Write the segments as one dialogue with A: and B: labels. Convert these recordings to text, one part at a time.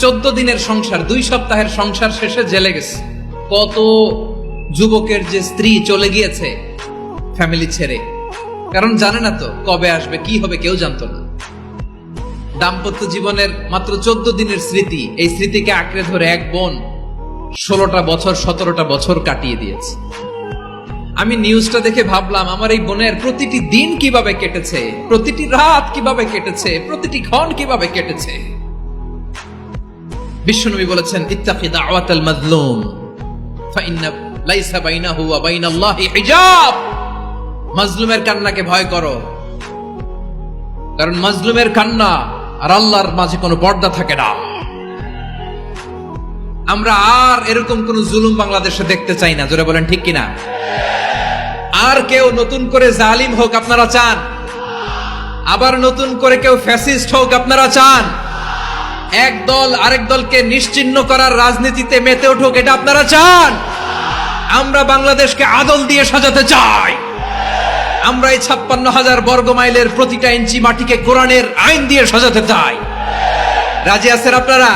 A: 14 দিনের সংসার, 2 সপ্তাহের সংসার শেষে জেলে গেছে। কত যুবকের যে স্ত্রী চলে গিয়েছে ফ্যামিলি ছেড়ে, কারণ জানে না তো কবে আসবে, কি হবে কেউ জানতো না। দাম্পত্য জীবনের মাত্র 14 দিনের স্মৃতি, এই স্মৃতিকে আঁকড়ে ধরে এক বোন 16টা বছর 17টা বছর কাটিয়ে দিয়েছে। আমি নিউজটা দেখে ভাবলাম, আমার এই বোনের প্রতিটি দিন কিভাবে কেটেছে, প্রতিটি রাত কিভাবে কেটেছে, প্রতিটি ক্ষণ কিভাবে কেটেছে। বিশ্বনবী বলেছেন, ইত্তাকি দাওয়াতাল মাজলুম ফাইন্না লাইসা বাইনাহু ওয়া বাইনাল্লাহি হিজাব। মাজলুমের কান্নাকে ভয় করো, কারণ মাজলুমের কান্না আর আল্লাহর মাঝে কোনো পর্দা থাকে না। আমরা আর এরকম কোন জুলুম বাংলাদেশে দেখতে চাই না, জোরে বলেন ঠিক কিনা? আর কেউ নতুন করে জালিম হোক আপনারা চান? আবার নতুন করে কেউ ফ্যাসিস্ট হোক আপনারা চান? এক দল আরেক দলকে নিশ্চিহ্ন করার রাজনীতিতে মেতে উঠুক, এটা আপনারা চান? আমরা বাংলাদেশকে আদল দিয়ে সাজাতে চাই। আমরা এই 56,000 বর্গ মাইলের প্রতিটা ইঞ্চি মাটিকে কোরআনের আইন দিয়ে সাজাতে চাই। রাজি আছেন আপনারা?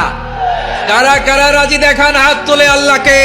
A: কারা কারা রাজি দেখান হাত তোলে আল্লাহকে।